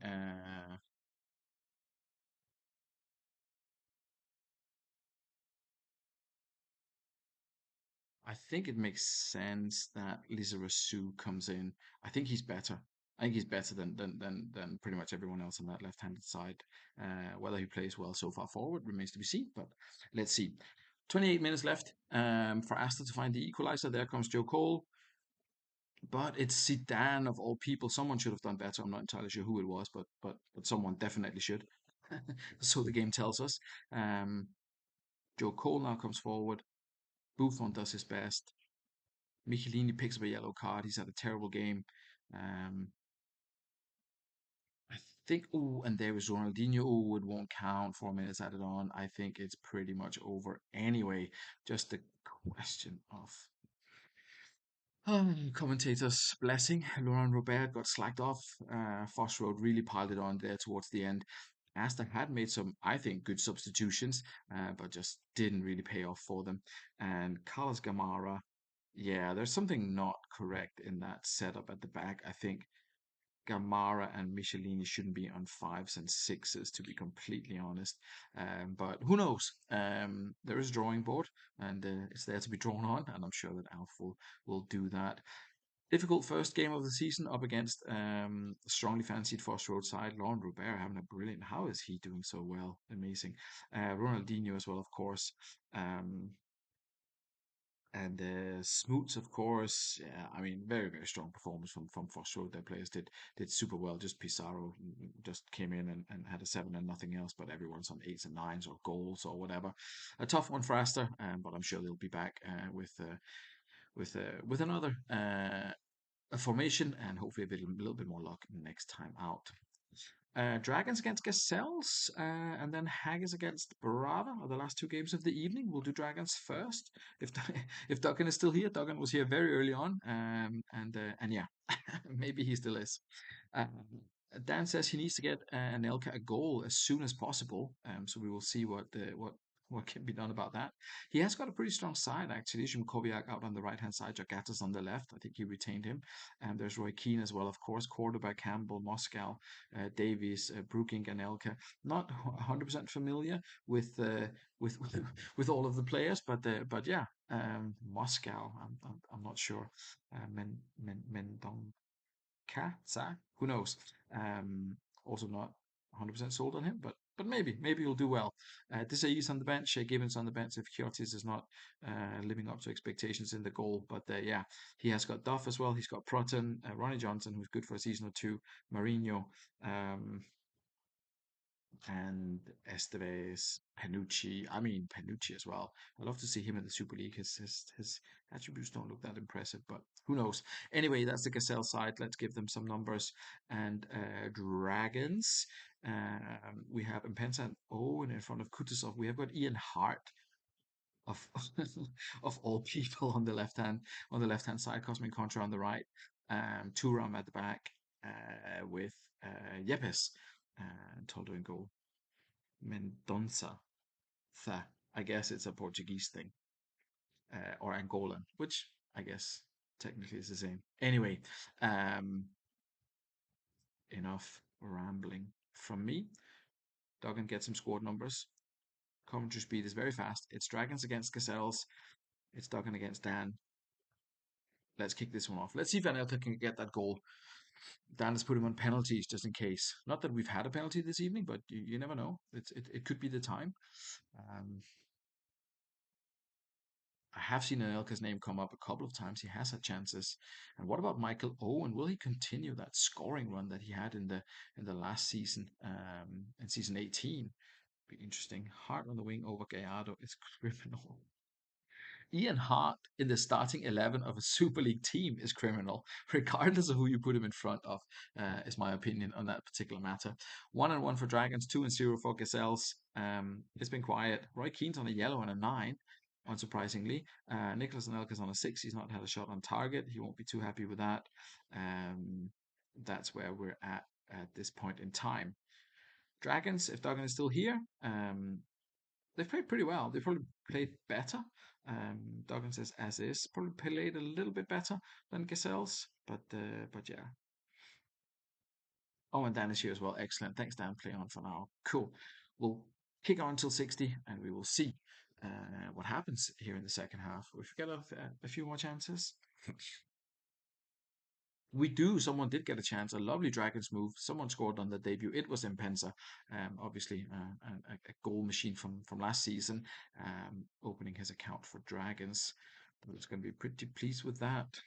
it makes sense that Lizarazu comes in. I think he's better. I think he's better than pretty much everyone else on that left-handed side. Whether he plays well so far forward remains to be seen, but let's see. 28 minutes left for Aston to find the equalizer. There comes Joe Cole, but it's Zidane of all people. Someone should have done better. I'm not entirely sure who it was, but someone definitely should. So the game tells us. Um, Joe Cole now comes forward. Buffon does his best. Michelini picks up a yellow card. He's had a terrible game. Um, I think. Oh, and there was Ronaldinho. Oh, it won't count. 4 minutes added on. I think it's pretty much over anyway. Just a question of Commentators blessing. Laurent Robert got slacked off. Foss Road really piled it on there towards the end. Aston had made some, I think, good substitutions, but just didn't really pay off for them. And Carlos Gamara, yeah, there's something not correct in that setup at the back. I think Gamara and Michelini shouldn't be on fives and sixes, to be completely honest. But who knows? There is a drawing board, and it's there to be drawn on, and I'm sure that Alf will do that. Difficult first game of the season up against strongly fancied Foss Road side. Laurent Robert having a brilliant. How is he doing so well? Amazing. Ronaldinho as well, of course. Um, and Smoots, of course. Yeah, I mean, very very strong performance from Foss Road. Their players did super well. Just Pizarro just came in and had a seven and nothing else. But everyone's on eights and nines or goals or whatever. A tough one for Astor, but I'm sure they'll be back with another a formation and hopefully a little bit more luck next time out. Dragons against Gazelles, and then Haggis against Barada are the last two games of the evening. We'll do Dragons first. If if Duggan is still here, Duggan was here very early on, and yeah, maybe he still is. Uh, Dan says he needs to get Anelka a goal as soon as possible. So we will see what can be done about that. He has got a pretty strong side actually. Shimkoviak out on the right hand side, Jagatas on the left. I think he retained him. And there's Roy Keane as well, of course. Cordoba, Campbell, Moscow, Davies, Brooking, and Elka. Not 100% familiar with with all of the players, but yeah, Moscow. I'm not sure. Mendonca, who knows? Um, Also not 100% sold on him, but maybe he'll do well. Desai's on the bench, Gibbons on the bench if Kiotis is not living up to expectations in the goal. But yeah, he has got Duff as well. He's got Proton, Ronnie Johnson, who's good for a season or two, Mourinho, um, and Esteves, Panucci. I mean Panucci as well. I'd love to see him in the Super League. His attributes don't look that impressive, but who knows? Anyway, that's the Gazelle side. Let's give them some numbers. And Dragons. We have Impensa and Owen in front of Kutuzov. We have got Ian Hart of of all people on the left hand side. Cosmic Contra on the right. Turam at the back with Yepes Toldo in goal. Mendonça. I guess it's a Portuguese thing, or Angolan, which I guess technically is the same. Anyway, um, enough rambling from me. Duggan gets some squad numbers. Commentary speed is very fast. It's Dragons against Gazelles. It's Duggan against Dan. Let's kick this one off. Let's see if Anelka can get that goal. Dan has put him on penalties just in case. Not that we've had a penalty this evening, but you never know. It could be the time. Um, I have seen Anelka's name come up a couple of times. He has had chances. And what about Michael Owen? Will he continue that scoring run that he had in the last season, in season 18? Be interesting. Hart on the wing over Gallardo is criminal. Ian Hart in the starting 11 of a Super League team is criminal, regardless of who you put him in front of, is my opinion on that particular matter. 1-1 for Dragons, 2-0 for Gazelles. It's been quiet. Roy Keane's on a yellow and a 9, unsurprisingly. Nicholas Anelka's on a 6. He's not had a shot on target. He won't be too happy with that. That's where we're at this point in time. Dragons, if Duggan is still here, they've played pretty well. They've probably played better. Duggan says as is. Probably played a little bit better than Gazelles, but yeah. Oh, and Dan is here as well. Excellent. Thanks, Dan. Play on for now. Cool. We'll kick on until 60, and we will see what happens here in the second half. If we get a few more chances. We do. Someone did get a chance. A lovely Dragons move. Someone scored on the debut. It was Impensa, obviously a goal machine from last season, opening his account for Dragons. I was going to be pretty pleased with that.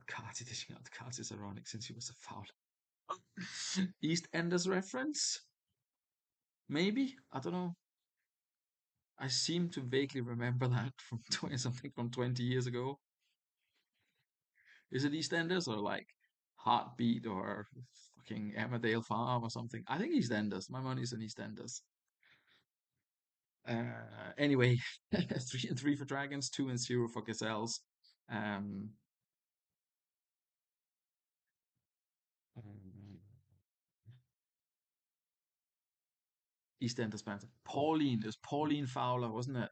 Cards, dishing out the cards is ironic since he was a foul. East Enders reference? Maybe? I don't know. I seem to vaguely remember that from 20 something from 20 years ago. Is it EastEnders or like Heartbeat or fucking Emmerdale Farm or something? I think EastEnders. My money's on EastEnders. Anyway, 3-3 for Dragons, 2-0 for Gazelles. Um, um, EastEnders Spencer. Pauline. It was Pauline Fowler, wasn't it?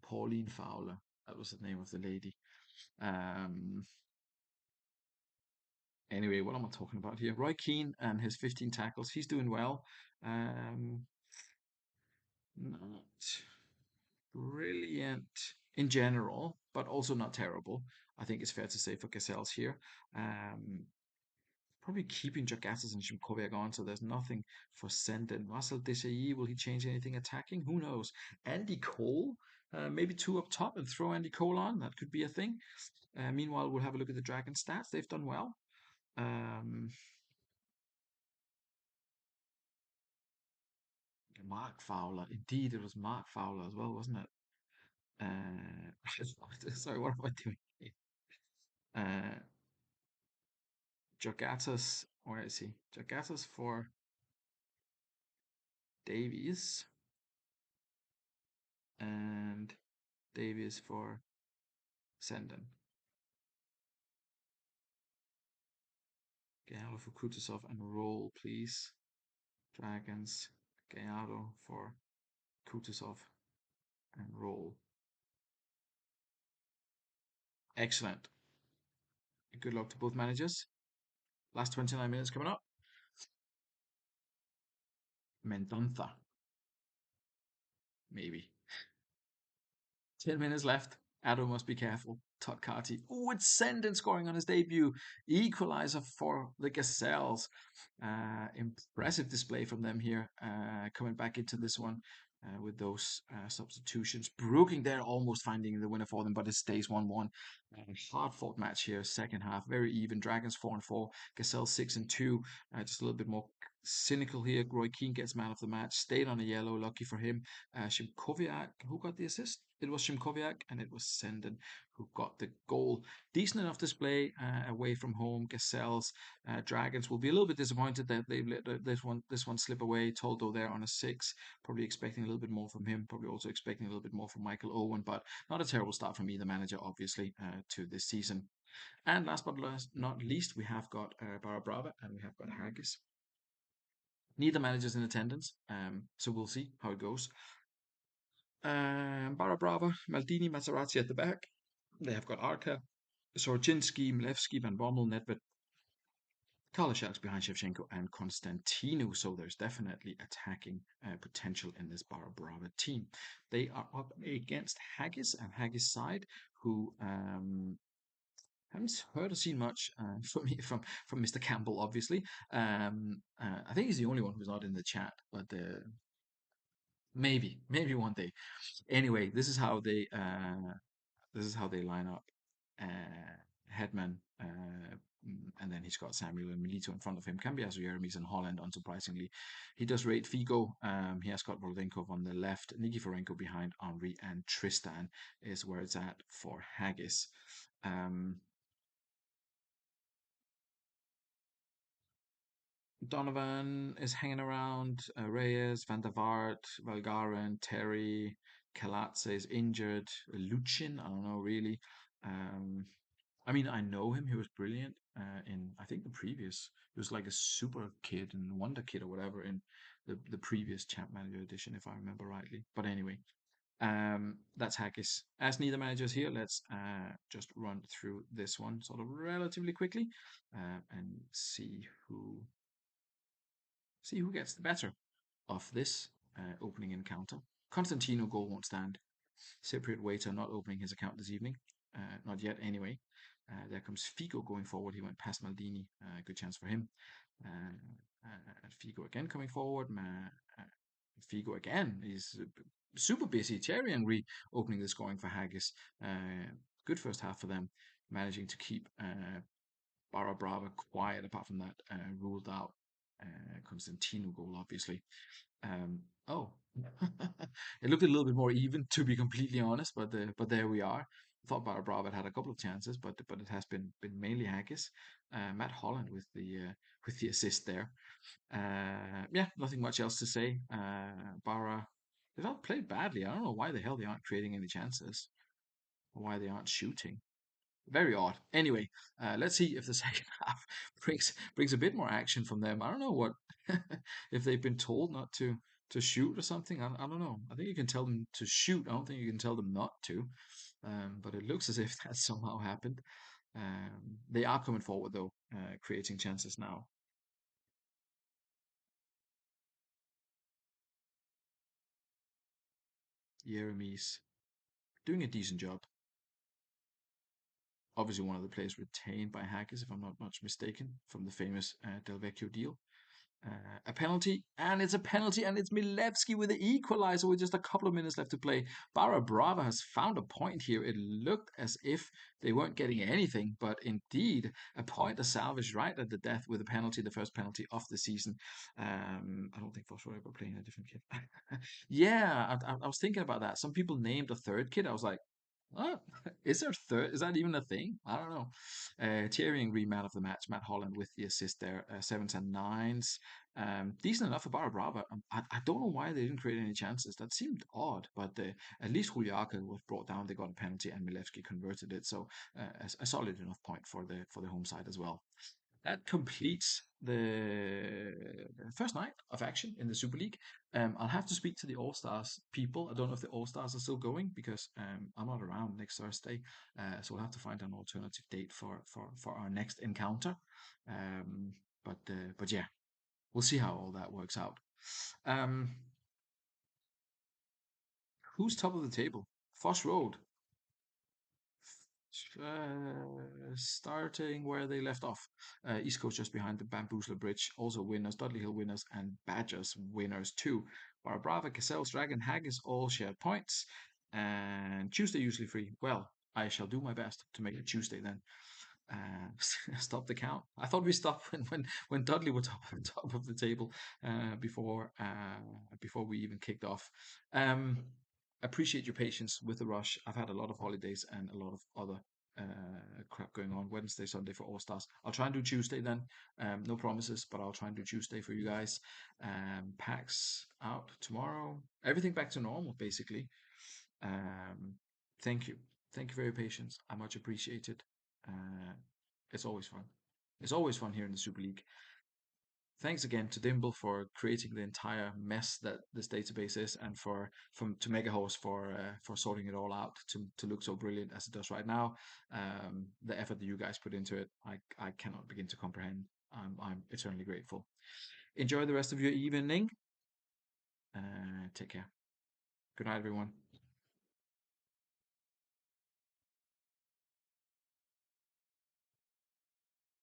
Pauline Fowler. That was the name of the lady. Um, anyway, what am I talking about here? Roy Keane and his 15 tackles. He's doing well. Um, not brilliant in general, but also not terrible. I think it's fair to say for Gazelles here. Um, Probably keeping Jagatas and Shimkovic on, so there's nothing for Senden. Marcel Desailly, will he change anything attacking? Who knows? Andy Cole, maybe two up top and throw Andy Cole on. That could be a thing. Meanwhile, we'll have a look at the Dragon stats. They've done well. Um, Mark Fowler. Indeed, it was Mark Fowler as well, wasn't it? Sorry, what am I doing here? Uh, Jogatas, where is he? Jogatas for Davies and Davies for Senden. Gallo for Kutusov and roll, please. Dragons. Gallardo for Kutusov and roll. Excellent. Good luck to both managers. Last 29 minutes coming up. Mendonça. Maybe. 10 minutes left. Addo must be careful. Todd Carty. Oh, it's Senden scoring on his debut. Equalizer for the Gazelles. Impressive display from them here. Coming back into this one with those substitutions. Brooking there almost finding the winner for them, but it stays 1-1. Hard fought match here. Second half. Very even. Dragons 4-4. Gazelles 6-2. Just a little bit more cynical here. Roy Keane gets man of the match. Stayed on a yellow. Lucky for him. Shimkoviak, who got the assist? It was Shimkoviak, and it was Senden who got the goal. Decent enough display away from home. Gazelles, Dragons will be a little bit disappointed that they've let this one slip away. Toldo there on a 6, probably expecting a little bit more from him. Probably also expecting a little bit more from Michael Owen, but not a terrible start from either manager, obviously, to this season. And last but not least, we have got Barra Brava and we have got Haggis. Neither managers in attendance, so we'll see how it goes. Barra Brava, Maldini, Maserati at the back. They have got Arca, Sorczynski, Mlewski, Van Bommel, Nedved, Karlashaks behind Shevchenko and Konstantinu. So there's definitely attacking potential in this Barra Brava team. They are up against Haggis and Haggis side, who haven't heard or seen much from Mr. Campbell, obviously. I think he's the only one who's not in the chat, but maybe one day. Anyway, this is how they line up. Headman, and then he's got Samuel and Milito in front of him. Cambiaso, Jeremy's in Holland, unsurprisingly. He does rate Figo. He has got Voldenkov on the left. Nikiforenko behind Henri, and Tristan is where it's at for Haggis. Donovan is hanging around. Reyes, Van der Vaart, Valgaeren, Terry, Kalatse is injured. Luchin, I don't know really. Um, I mean, I know him. He was brilliant in, I think, the previous. He was like a super kid and wonder kid or whatever in the previous Champ Manager edition, if I remember rightly. But anyway, that's Haggis. As neither managers here, let's just run through this one sort of relatively quickly and see who gets the better of this opening encounter. Constantino goal won't stand. Cypriot Waiter not opening his account this evening. Not yet, anyway. There comes Figo going forward. He went past Maldini. Good chance for him. Figo again coming forward. Figo again. He's super busy. Thierry Henry opening the scoring for Haggis. Good first half for them. Managing to keep Barra Brava quiet apart from that ruled out Constantino goal, obviously. Oh, it looked a little bit more even, to be completely honest, but there we are. I thought Barra Brava had a couple of chances, but it has been mainly Haggis. Matt Holland with the assist there. Yeah, nothing much else to say. Barra they've not played badly. I don't know why the hell they aren't creating any chances, or why they aren't shooting. Very odd. Anyway, let's see if the second half brings a bit more action from them. I don't know what if they've been told not to shoot or something. I don't know. I think you can tell them to shoot. I don't think you can tell them not to. But it looks as if that somehow happened. They are coming forward though, creating chances now. Jeremy's doing a decent job. Obviously, one of the players retained by Haggis, if I'm not much mistaken, from the famous Del Vecchio deal. A penalty, and it's a penalty, and it's Milevski with the equalizer with just a couple of minutes left to play. Barra Brava has found a point here. It looked as if they weren't getting anything, but indeed, a point, a salvage right at the death with a penalty, the first penalty of the season. I don't think Fosroy were playing a different kid. Yeah, I was thinking about that. Some people named a third kid. I was like, what? Is there third? Is that even a thing? I don't know. Thierry Henry, man of the match. Matt Holland with the assist there. Sevens and nines. Decent enough for Barra Brava. I don't know why they didn't create any chances. That seemed odd, but at least Juliaka was brought down. They got a penalty, and Milevski converted it. So a solid enough point for the home side as well. That completes the first night of action in the Super League. I'll have to speak to the All Stars people. I don't know if the All Stars are still going because I'm not around next Thursday, so we'll have to find an alternative date for our next encounter. Um, but yeah, we'll see how all that works out. Um, who's top of the table? Foss Road. Starting where they left off. East Coast just behind the Bamboozler Bridge. Also winners, Dudley Hill winners, and Badgers winners too. Barra Brava, Cassell's Dragon, Haggis all shared points. And Tuesday usually free. Well, I shall do my best to make it Tuesday then. Stop the count. I thought we stopped when Dudley was top of the table before we even kicked off. Um, appreciate your patience with the rush. I've had a lot of holidays and a lot of other crap going on. Wednesday, Sunday for All Stars. I'll try and do Tuesday then. No promises, but I'll try and do Tuesday for you guys. Packs out tomorrow. Everything back to normal, basically. Um, thank you. Thank you for your patience. I much appreciate it. Uh, it's always fun. It's always fun here in the Super League. Thanks again to Dimble for creating the entire mess that this database is, and to Megahost for sorting it all out to look so brilliant as it does right now. The effort that you guys put into it, I cannot begin to comprehend. I'm eternally grateful. Enjoy the rest of your evening. Take care. Good night, everyone.